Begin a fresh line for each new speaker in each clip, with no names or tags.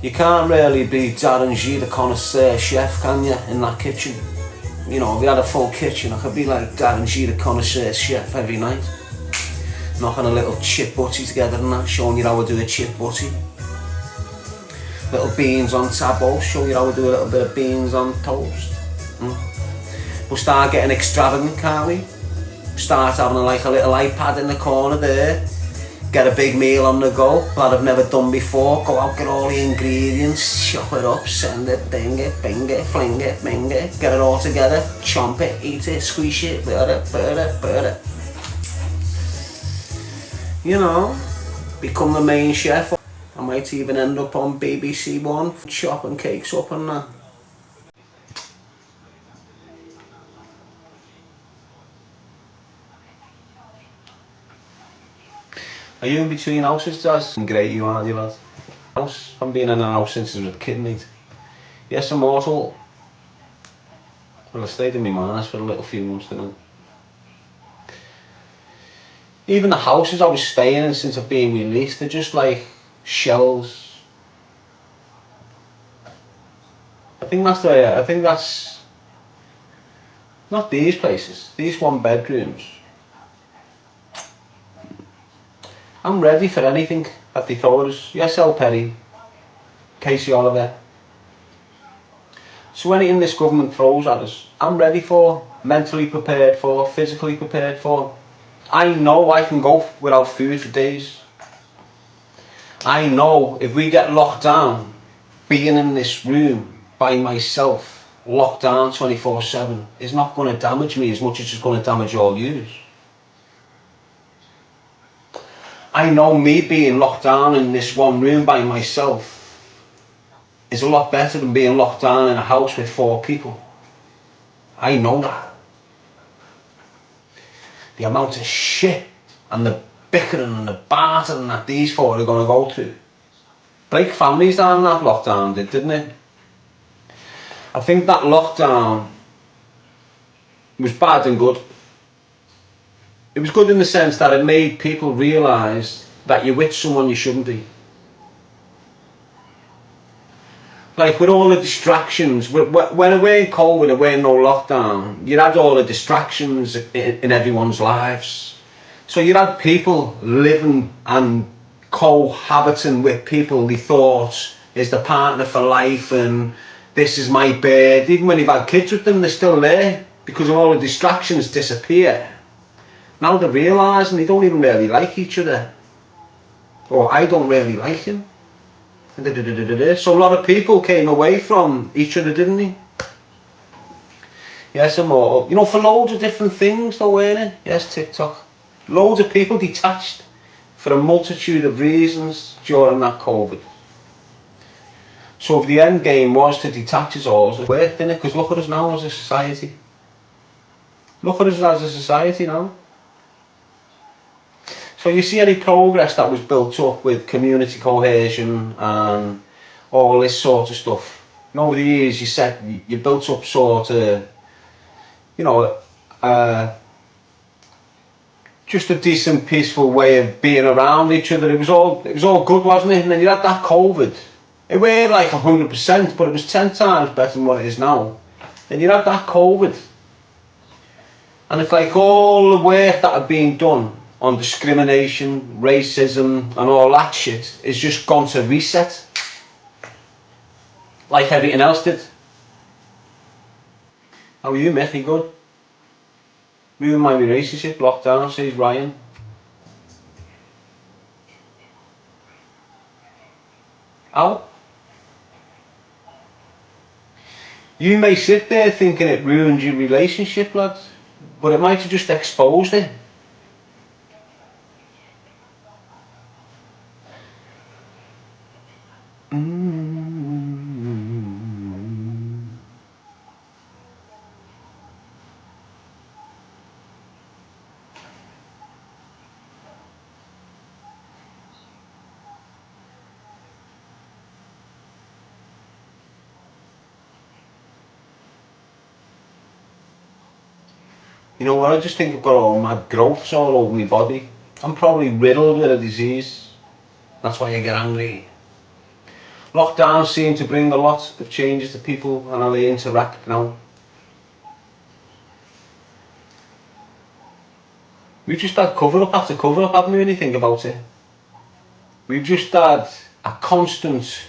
You can't really be Darren the connoisseur chef, can you, in that kitchen? You know, if you had a full kitchen, I could be like Darren the connoisseur chef every night. Knocking a little chip butty together and that, showing you how I do a chip butty. Little beans on tabou, show you how I do a little bit of beans on toast. We'll start getting extravagant, can't we? Start having like a little iPad in the corner there. Get a big meal on the go that I've never done before. Go out, get all the ingredients, chop it up, send it, ding it, bing it, fling it, bing it. Get it all together, chomp it, eat it, squeeze it, burn it. You know, become the main chef. I might even end up on BBC One, chopping cakes up and that. Are you in between houses, Daz? Great you are, you lad. House. I've been in an house since I was a kid, mate. Yes, I'm also... Well, I stayed in my manners for a little few months, didn't I? Even the houses I was staying in since I've been released, they're just like shells. I think that's not these places, these one bedrooms. I'm ready for anything that they throw at us. Yes, El Perry, Casey Oliver. So anything this government throws at us, I'm ready for, mentally prepared for, physically prepared for. I know I can go without food for days. I know if we get locked down, being in this room by myself, locked down 24/7, is not going to damage me as much as it's going to damage all yous. I know me being locked down in this one room by myself is a lot better than being locked down in a house with 4 people. I know that. The amount of shit and the bickering and the bartering that these 4 are going to go through. Break families down in that lockdown didn't it? I think that lockdown was bad and good. It was good in the sense that it made people realise that you're with someone you shouldn't be. Like with all the distractions, when we're in COVID and we're in no lockdown, you had all the distractions in everyone's lives. So you had people living and cohabiting with people they thought is the partner for life and this is my bed. Even when you've had kids with them, they're still there because all the distractions disappear. Now they're realising they don't even really like each other. Or I don't really like him. So a lot of people came away from each other, didn't they? Yes, and more. You know, for loads of different things though, weren't it? Yes, TikTok. Loads of people detached for a multitude of reasons during that COVID. So if the end game was to detach us all, it worked, didn't it? Because look at us now as a society. Look at us as a society now. So you see any progress that was built up with community cohesion and all this sort of stuff. You know, over the years you built up sort of, you know, just a decent, peaceful way of being around each other. It was all good, wasn't it? And then you had that COVID. It weren't like 100%, but it was 10 times better than what it is now. Then you had that COVID. And it's like all the work that had been done on discrimination, racism and all that shit is just gone to reset. Like everything else did. How are you, mate? You good? Moving my relationship, lockdown, says Ryan. How? You may sit there thinking it ruined your relationship, lad, but it might have just exposed it. You know what, I just think I've got all mad growths all over my body. I'm probably riddled with a disease. That's why I get angry. Lockdown seemed to bring a lot of changes to people and how they interact now. We've just had cover up after cover up, haven't we, when you think about it? We've just had a constant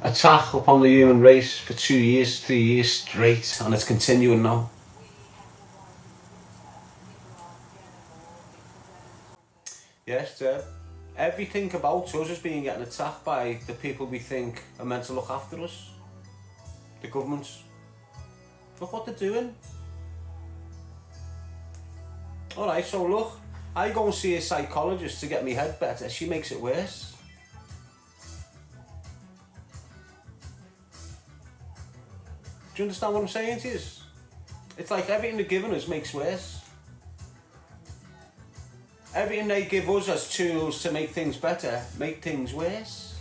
attack upon the human race for 2 years, 3 years straight, and it's continuing now. Yes, everything about us is being getting attacked by the people we think are meant to look after us. The governments. Look what they're doing. Alright, so look, I go and see a psychologist to get my head better, she makes it worse. Do you understand what I'm saying to you? It's like everything they're giving us makes worse. Everything they give us as tools to make things better, make things worse.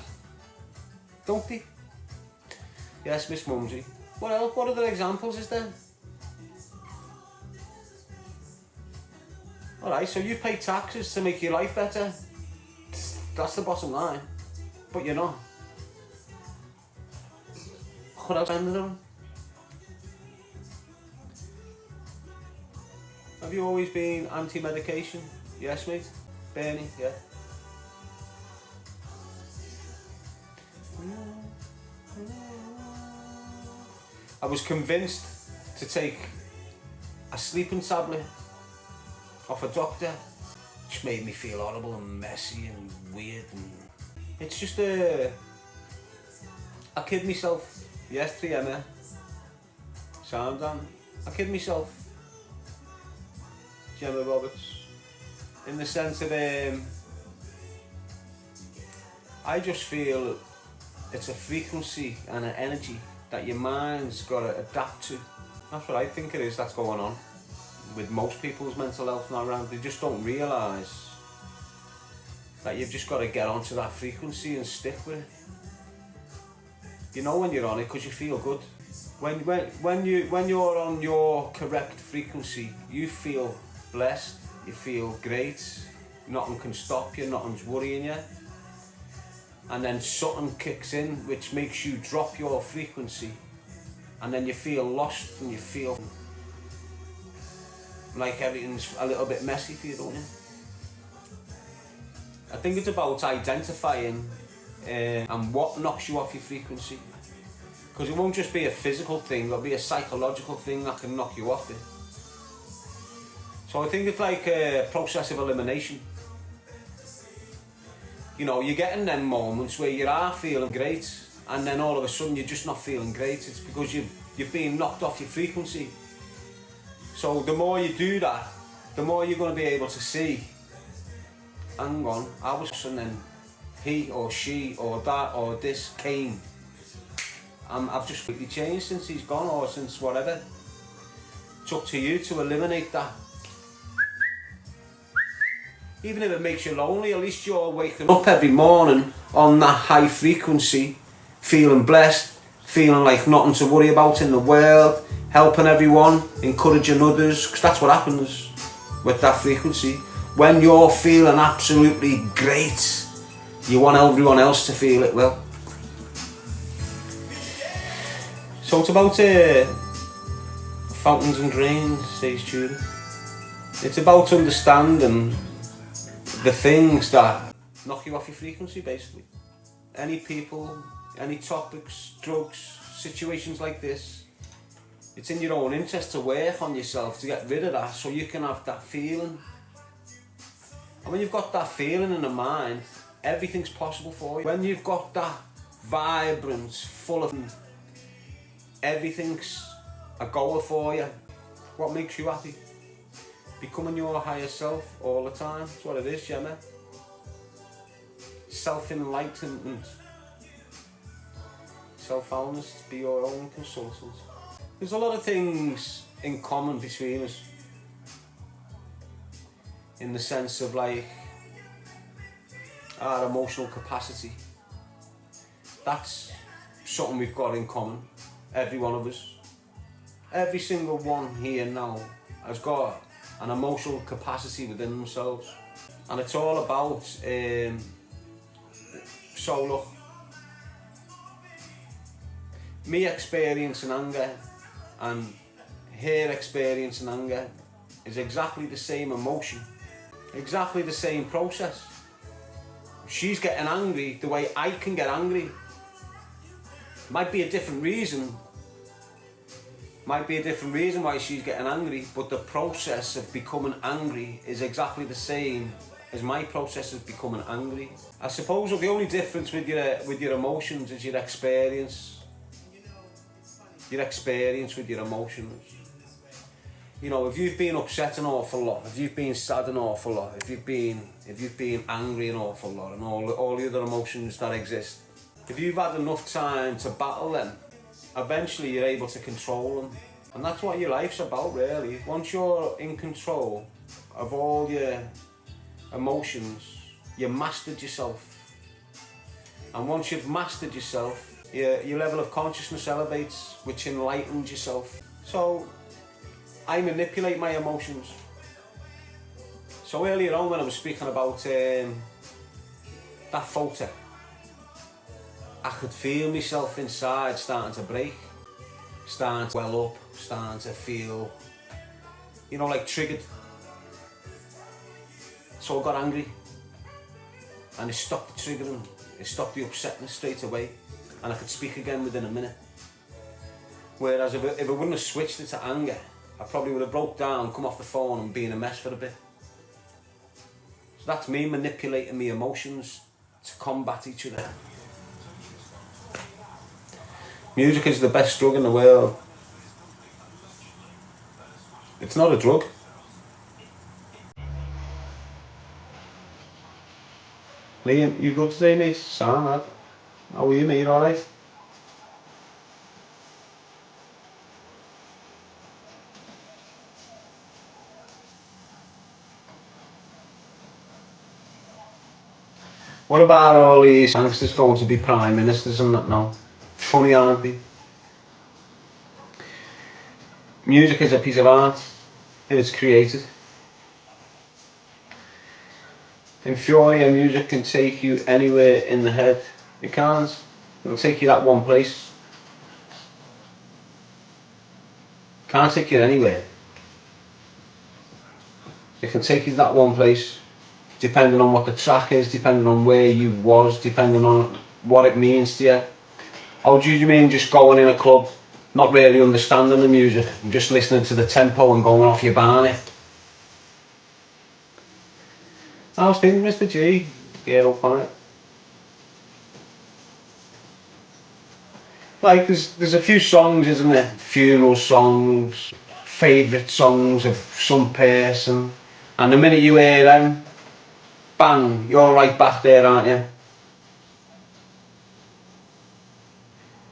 Don't they? Yes, Miss Mumsy. What else? What other examples is there? Alright, so you pay taxes to make your life better. That's the bottom line. But you're not. What else am I doing? Have you always been anti-medication? Yes, mate. Bernie, yeah. I was convinced to take a sleeping tablet off a doctor, which made me feel horrible and messy and weird, and it's just I kid myself. Yes, 3M. Sound Dan. I kid myself. Gemma Roberts. In the sense of I just feel it's a frequency and an energy that your mind's got to adapt to. That's what I think it is that's going on with most people's mental health now around. They just don't realise that you've just got to get onto that frequency and stick with it. You know when you're on it because you feel good. When you're on your correct frequency, you feel blessed, you feel great, nothing can stop you, nothing's worrying you. And then something kicks in which makes you drop your frequency, and then you feel lost and you feel like everything's a little bit messy for you, don't you? I think it's about identifying and what knocks you off your frequency, because it won't just be a physical thing, it'll be a psychological thing that can knock you off it. So I think it's like a process of elimination. You know, you're getting them moments where you are feeling great, and then all of a sudden you're just not feeling great. It's because you've been knocked off your frequency. So the more you do that, the more you're going to be able to see, hang on, I was, and then he or she or that or this came. I've just completely changed since he's gone, or since whatever. It's up to you to eliminate that. Even if it makes you lonely, at least you're waking up every morning on that high frequency, feeling blessed, feeling like nothing to worry about in the world, helping everyone, encouraging others, because that's what happens with that frequency. When you're feeling absolutely great, you want everyone else to feel it well. So it's about fountains and drains, says Judy. It's about understanding the things that knock you off your frequency, basically. Any people, any topics, drugs, situations like this. It's in your own interest to work on yourself to get rid of that, so you can have that feeling. And when you've got that feeling in the mind, everything's possible for you. When you've got that vibrant, full of everything's a goal for you. What makes you happy? Becoming your higher self all the time. That's what it is, Gemma. Self-enlightenment. Self-awareness, be your own consultant. There's a lot of things in common between us. In the sense of like our emotional capacity. That's something we've got in common. Every one of us. Every single one here now has got an emotional capacity within themselves, and it's all about so look, me experiencing anger and her experiencing anger is exactly the same emotion, exactly the same process. She's getting angry the way I can get angry. Might be a different reason why she's getting angry, but the process of becoming angry is exactly the same as my process of becoming angry. I suppose the only difference with your emotions is your experience with your emotions. You know, if you've been upset an awful lot, if you've been sad an awful lot, if you've been angry an awful lot, and all the other emotions that exist, if you've had enough time to battle them, eventually you're able to control them. And that's what your life's about, really. Once you're in control of all your emotions, you mastered yourself. And once you've mastered yourself, your level of consciousness elevates, which enlightens yourself. So I manipulate my emotions. So earlier on when I was speaking about that photo, I could feel myself inside starting to break, starting to well up, starting to feel, like triggered. So I got angry, and it stopped the triggering, it stopped the upsetness straight away, and I could speak again within a minute. Whereas if I wouldn't have switched it to anger, I probably would have broke down, come off the phone and been a mess for a bit. So that's me manipulating my emotions to combat each other. Music is the best drug in the world. It's not a drug. Liam, you good today, mate? Sam, lad. How are you, mate? Alright? What about all these youngsters going to be prime ministers and that now? Funny, aren't they? Music is a piece of art, and it's created. In theory, your music can take you anywhere in the head. It can't. It'll take you that one place. Can't take you anywhere. It can take you that one place, depending on what the track is, depending on where you was, depending on what it means to you. How do you mean just going in a club, not really understanding the music, just listening to the tempo and going off your barney? How's things, Mr. G? Yeah, up on it. Like there's a few songs, isn't there? Funeral songs, favourite songs of some person, and the minute you hear them, bang, you're right back there, aren't you?